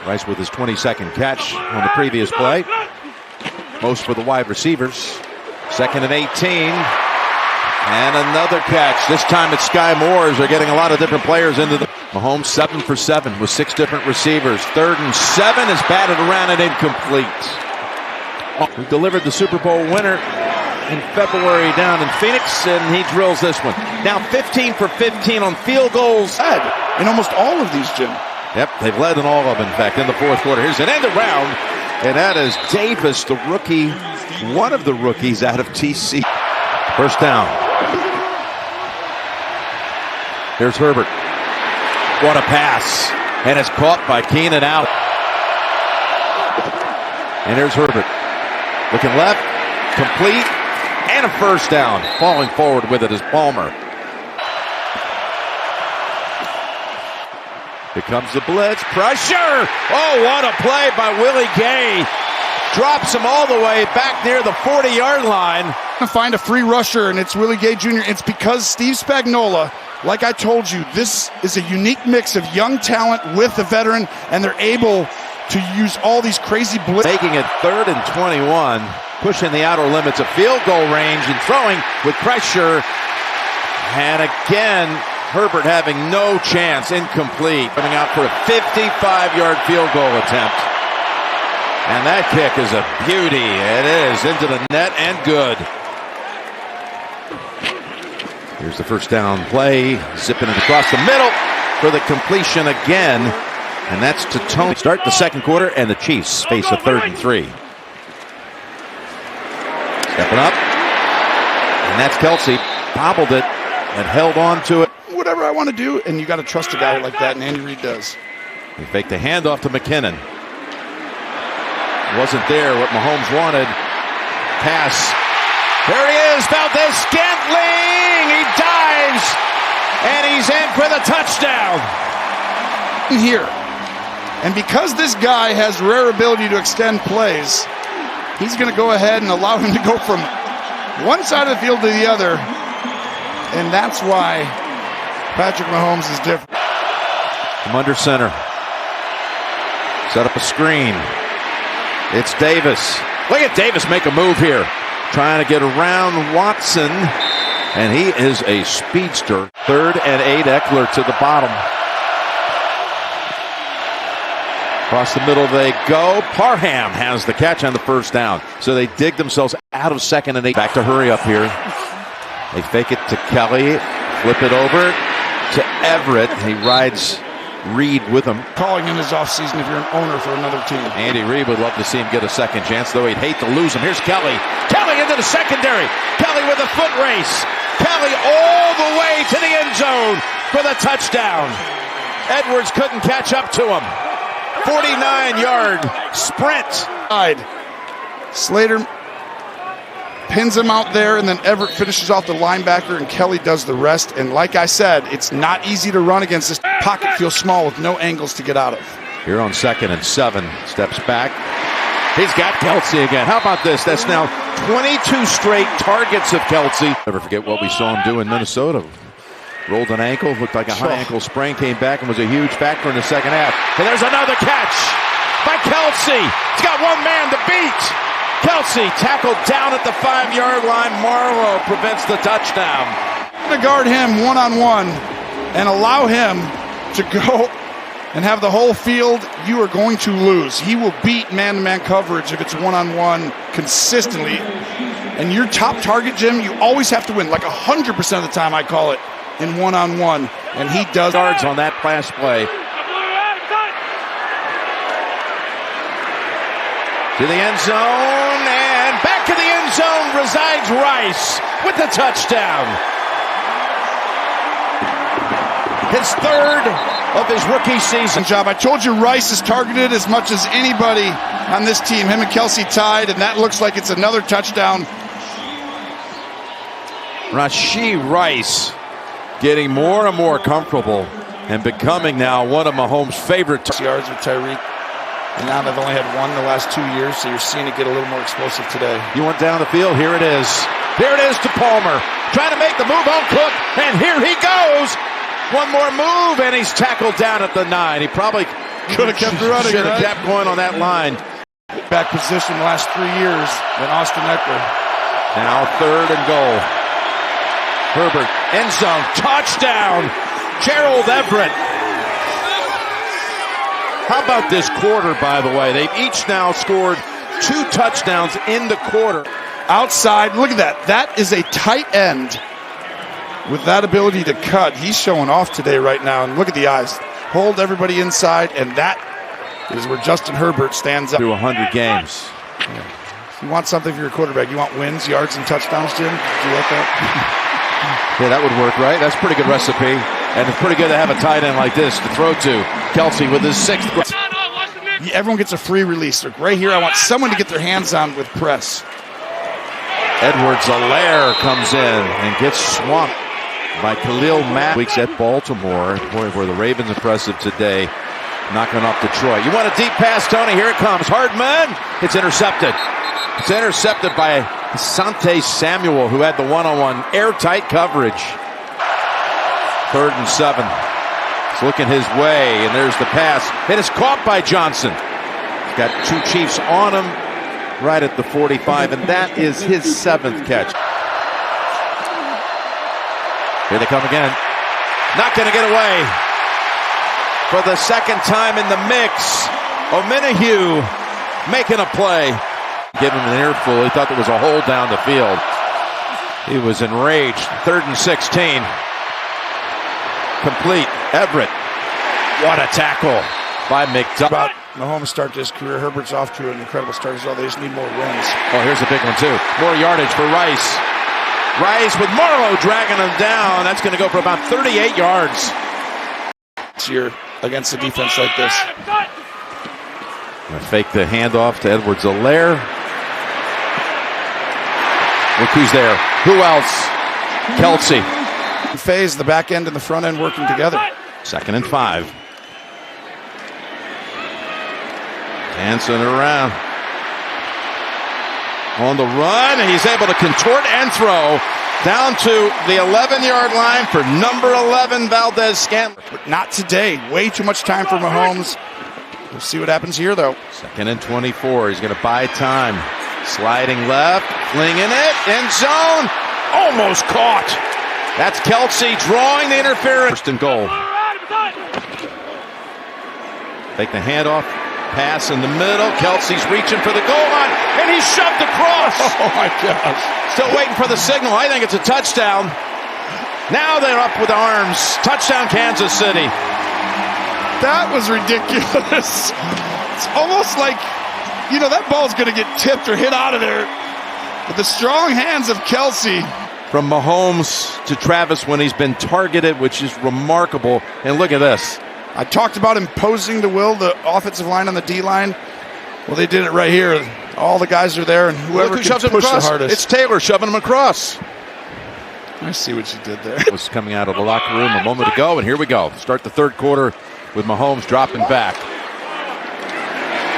Rice with his 22nd catch on the previous play. Most for the wide receivers. 2nd and 18. And another catch. This time it's Sky Moore. They're getting a lot of different players into the... Mahomes 7 for 7 with 6 different receivers. 3rd and 7 is batted around and incomplete. Who delivered the Super Bowl winner in February down in Phoenix, and he drills this one. Now 15 for 15 on field goals. In almost all of these, Jim. Yep, they've led in all of them, in fact, in the fourth quarter. Here's an end around, and that is Davis, the rookie, one of the rookies out of TC. First down. Here's Herbert. What a pass. And it's caught by Keenan out. And here's Herbert. Looking left. Complete. And a first down. Falling forward with it is Palmer. Here comes the blitz. Pressure. Oh, what a play by Willie Gay. Drops him all the way back near the 40-yard line. Find a free rusher, and it's Willie Gay Jr. It's because Steve Spagnuolo, like I told you, this is a unique mix of young talent with a veteran, and they're able to use all these crazy blitz. Making it 3rd and 21, pushing the outer limits of field goal range and throwing with pressure. And again, Herbert having no chance, incomplete. Coming out for a 55-yard field goal attempt. And that kick is a beauty. It is into the net and good. Here's the first down play. Zipping it across the middle for the completion again. And that's to Tony. Start the second quarter, and the Chiefs face a 3rd and 3. Stepping up. And that's Kelsey. Bobbled it and held on to it. Whatever I want to do, and you got to trust a guy like that, and Andy Reid does. He faked the handoff to McKinnon. Wasn't there what Mahomes wanted. Pass. There he is, Valdez-Scantling. He dives, and he's in for the touchdown. Here. And because this guy has rare ability to extend plays, he's going to go ahead and allow him to go from one side of the field to the other. And that's why Patrick Mahomes is different. From under center. Set up a screen. It's Davis. Look at Davis make a move here. Trying to get around Watson. And he is a speedster. 3rd and 8, Eckler to the bottom. Across the middle they go. Parham has the catch on the first down. So they dig themselves out of 2nd and 8. Back to hurry up here. They fake it to Kelly. Flip it over to Everett. He rides Reed with him. Calling in his offseason if you're an owner for another team. Andy Reid would love to see him get a second chance, though he'd hate to lose him. Here's Kelly. Kelly into the secondary. Kelly with a foot race. Kelly all the way to the end zone for the touchdown. Edwards couldn't catch up to him. 49-yard sprint. Slater pins him out there, and then Everett finishes off the linebacker, and Kelly does the rest. And like I said, it's not easy to run against this pocket. Feels small with no angles to get out of. Here on 2nd and 7, steps back. He's got Kelsey again. How about this? That's now 22 straight targets of Kelsey. Never forget what we saw him do in Minnesota. Rolled an ankle, looked like a high ankle sprain, came back and was a huge factor in the second half. And there's another catch by Kelsey. He's got one man to beat. Kelsey tackled down at the 5-yard line. Marlowe prevents the touchdown. To guard him one-on-one and allow him to go and have the whole field, you are going to lose. He will beat man-to-man coverage if it's one-on-one consistently. And your top target, Jim, you always have to win. Like 100% of the time I call it in one-on-one. And he does. Yards on that pass play. To the end zone, and back to the end zone resides Rice with the touchdown. His 3rd of his rookie season. Job. I told you Rice is targeted as much as anybody on this team. Him and Kelsey tied, and that looks like it's another touchdown. Rashee Rice getting more and more comfortable and becoming now one of Mahomes' favorite yards with Tyreek. And now they've only had one the last 2 years, so you're seeing it get a little more explosive today. You went down the field. Here it is. Here it is to Palmer. Trying to make the move on Cook, and here he goes. One more move, and he's tackled down at the 9. He probably Could have kept running. Should have kept going on that line. Back position the last 3 years than Austin Eckler. Now 3rd and goal. Herbert, end zone, touchdown. Gerald Everett. How about this quarter, by the way? They've each now scored 2 touchdowns in the quarter. Outside, look at that. That is a tight end with that ability to cut. He's showing off today right now. And look at the eyes. Hold everybody inside, and that is where Justin Herbert stands up. Through 100 games. Yeah. You want something for your quarterback. You want wins, yards, and touchdowns, Jim? Do you like that? Yeah, that would work, right? That's a pretty good recipe. And it's pretty good to have a tight end like this to throw to. Kelsey with his 6th. Everyone gets a free release. Look, right here, I want someone to get their hands on with press. Edwards-Helaire comes in and gets swamped by Khalil Mack. Weeks at Baltimore. Boy, were the Ravens impressive today, knocking off Detroit. You want a deep pass, Tony? Here it comes. Hardman. It's intercepted. It's intercepted by Asante Samuel, who had the one-on-one airtight coverage. 3rd and 7. It's looking his way, and there's the pass. It is caught by Johnson. He's got 2 Chiefs on him right at the 45, and that is his 7th catch. Here they come again. Not going to get away. For the 2nd time in the mix, Omenahue making a play. Give him an earful. He thought there was a hole down the field. He was enraged. 3rd and 16. Complete. Everett. What a tackle by McDuffie. Mahomes start his career. Herbert's off to an incredible start as well. They just need more wins. Oh, here's a big one, too. More yardage for Rice. Rice with Morrow dragging him down. That's going to go for about 38 yards. This year against a defense like this. Gonna fake the handoff to Edwards-Helaire. Look who's there. Who else? Kelsey. Phase, the back end and the front end working together. 2nd and 5. Dancing around. On the run, and he's able to contort and throw down to the 11-yard line for number 11, Valdez-Scantling. But not today. Way too much time for Mahomes. We'll see what happens here, though. 2nd and 24. He's going to buy time. Sliding left, flinging it, end zone, almost caught. That's Kelsey drawing the interference. 1st and goal. Take the handoff, pass in the middle. Kelsey's reaching for the goal line, and he's shoved across. Oh my gosh! Still waiting for the signal. I think it's a touchdown. Now they're up with arms. Touchdown, Kansas City. That was ridiculous. It's almost like, that ball's going to get tipped or hit out of there. But the strong hands of Kelsey. From Mahomes to Travis when he's been targeted, which is remarkable. And look at this. I talked about imposing the will, the offensive line on the D-line. Well, they did it right here. All the guys are there, and whoever can push the hardest. It's Taylor shoving him across. I see what you did there. Was coming out of the locker room a moment ago, and here we go. Start the 3rd quarter with Mahomes dropping back.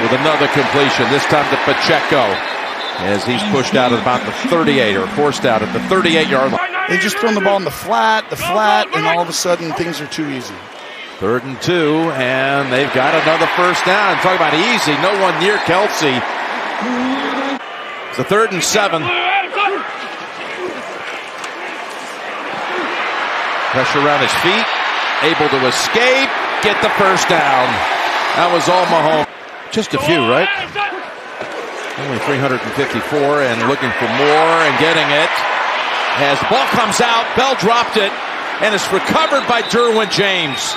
With another completion, this time to Pacheco, as he's pushed out at about the 38, or forced out at the 38-yard line. They just thrown the ball in the flat, and all of a sudden things are too easy. 3rd and 2, and they've got another 1st down. Talk about easy, no one near Kelsey. It's a 3rd and 7. Pressure around his feet, able to escape, get the 1st down. That was all Mahomes. Just a few, right? Only 354 and looking for more and getting it. As the ball comes out, Bell dropped it, and it's recovered by Derwin James.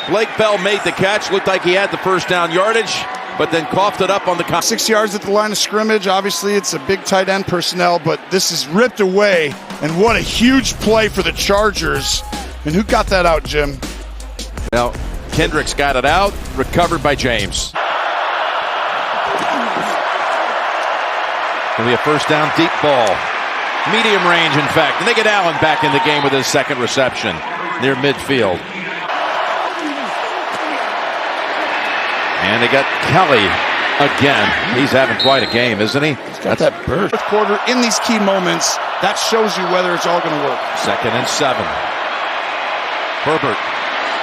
Blake Bell made the catch. Looked like he had the 1st down yardage, but then coughed it up on the 6 yards at the line of scrimmage. Obviously, it's a big tight end personnel, but this is ripped away. And what a huge play for the Chargers. And who got that out, Jim? Now, Kendricks got it out, recovered by James. It'll be a 1st down deep ball. Medium range, in fact. And they get Allen back in the game with his 2nd reception near midfield. And they got Kelly again. He's having quite a game, isn't he? He's got that burst. 4th quarter in these key moments, that shows you whether it's all going to work. 2nd and 7. Herbert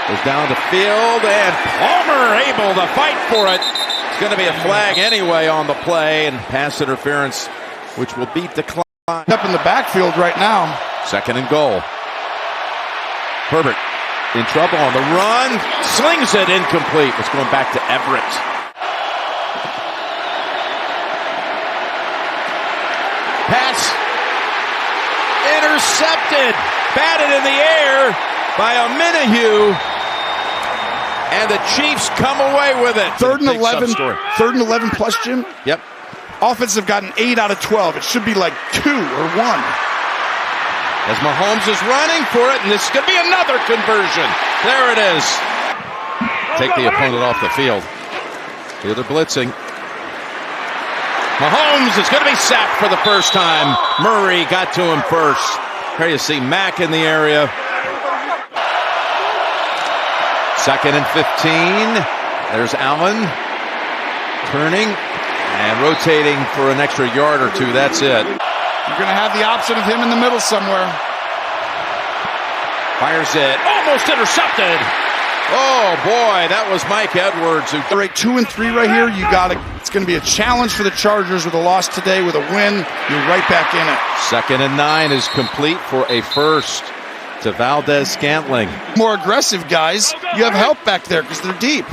Goes down the field, and Palmer able to fight for it. It's going to be a flag anyway on the play, and pass interference, which will be declined. Up in the backfield right now. 2nd and goal. Herbert in trouble on the run. Slings it incomplete. It's going back to Everett. Pass intercepted. Batted in the air by Amenahue. And the Chiefs come away with it. 3rd and 11. 3rd and 11 plus, Jim? Yep. Offense have gotten 8 out of 12. It should be like 2 or 1. As Mahomes is running for it, and this is going to be another conversion. There it is. Take the opponent off the field. Here they're blitzing. Mahomes is going to be sacked for the first time. Murray got to him first. Here you see Mack in the area. 2nd and 15. There's Allen turning and rotating for an extra yard or 2. That's it. You're going to have the option of him in the middle somewhere. Fires it. Almost intercepted. Oh, boy, that was Mike Edwards. All right, 2 and 3 right here. You got it. It's going to be a challenge for the Chargers with a loss today. With a win, you're right back in it. 2nd and 9 is complete for a first to Valdez-Scantling. More aggressive guys. You have help back there because they're deep.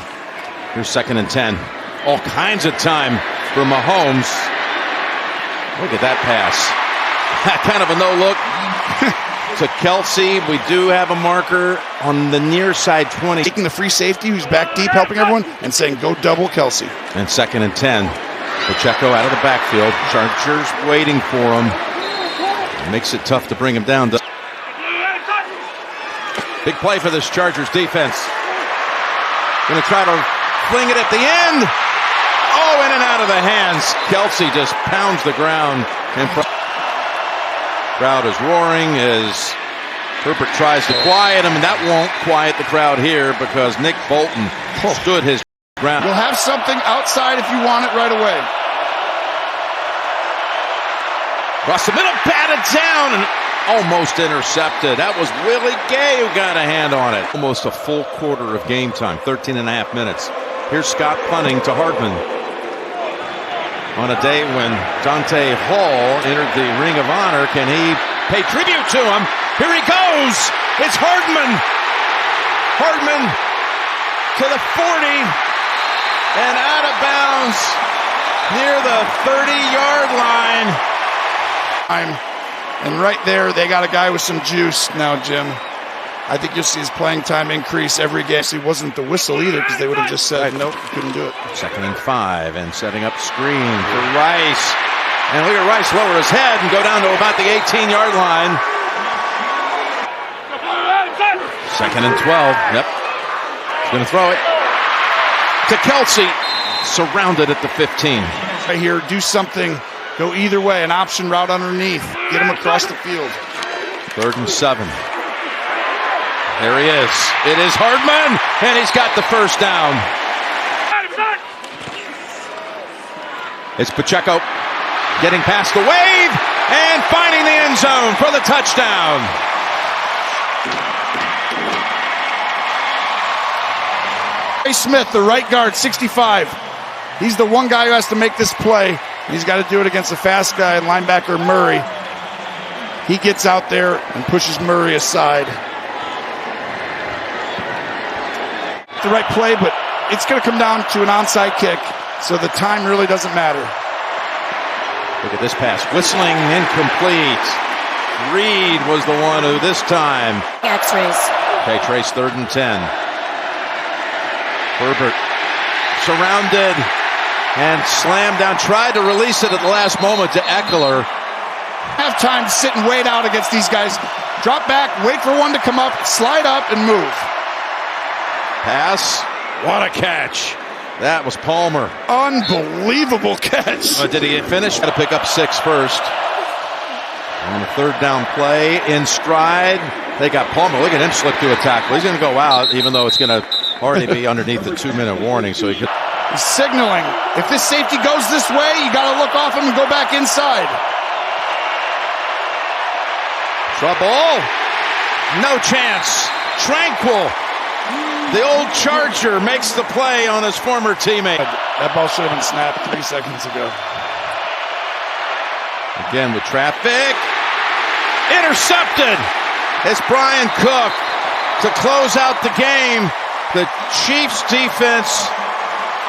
Here's 2nd and 10. All kinds of time for Mahomes. Look at that pass. Kind of a no-look to Kelsey. We do have a marker on the near side 20. Taking the free safety who's back deep helping everyone and saying go double Kelsey. And 2nd and 10. Pacheco out of the backfield. Chargers waiting for him. Makes it tough to bring him down. Big play for this Chargers defense. Going to try to fling it at the end. Oh, in and out of the hands. Kelsey just pounds the ground. And crowd is roaring as Herbert tries to quiet him, and that won't quiet the crowd here because Nick Bolton stood his ground. You'll have something outside if you want it right away. Across the middle, batted down, and almost intercepted. That was Willie Gay who got a hand on it. Almost a full quarter of game time, 13 and a half minutes. Here's Scott punting to Hardman. On a day when Dante Hall entered the Ring of Honor, can he pay tribute to him? Here he goes! It's Hardman! Hardman to the 40 and out of bounds near the 30-yard line. And right there, they got a guy with some juice now, Jim. I think you'll see his playing time increase every game. He wasn't the whistle either because they would have just said, nope, couldn't do it. 2nd and 5 and setting up screen for Rice. And look at Rice lower his head and go down to about the 18-yard line. 2nd and 12. Yep. He's going to throw it to Kelsey. Surrounded at the 15. Right here, do something. Go either way. An option route underneath. Get him across the field. 3rd and 7. There he is. It is Hardman, and he's got the first down. It's Pacheco getting past the wave and finding the end zone for the touchdown. Ray Smith, the right guard, 65. He's the one guy who has to make this play. He's got to do it against a fast guy, linebacker Murray. He gets out there and pushes Murray aside. The right play, but it's going to come down to an onside kick, so the time really doesn't matter. Look at this pass. Whistling incomplete. Reed was the one who this time. X-rays. Okay, Trace 3rd and 10. Herbert surrounded and slammed down. Tried to release it at the last moment to Eckler. Have time to sit and wait out against these guys. Drop back, wait for one to come up, slide up, and move. Pass. What a catch. That was Palmer. Unbelievable catch. Did he finish? Got to pick up 6 first. On the 3rd down play, in stride. They got Palmer. Look at him slip through a tackle. He's going to go out, even though it's going to already be underneath the 2-minute warning. So he could. He's signaling. If this safety goes this way, you got to look off him and go back inside. Trouble. No chance. Tranquil. The old Charger makes the play on his former teammate. That ball should have been snapped 3 seconds ago. Again with traffic. Intercepted. It's Brian Cook to close out the game. The Chiefs defense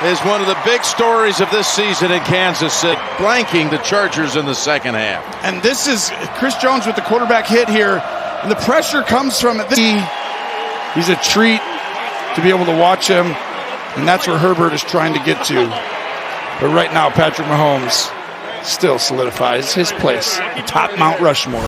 is one of the big stories of this season in Kansas City, blanking the Chargers in the second half. And this is Chris Jones with the quarterback hit here. And the pressure comes from it. He's a treat to be able to watch him. And that's where Herbert is trying to get to. But right now, Patrick Mahomes still solidifies his place atop Mount Rushmore.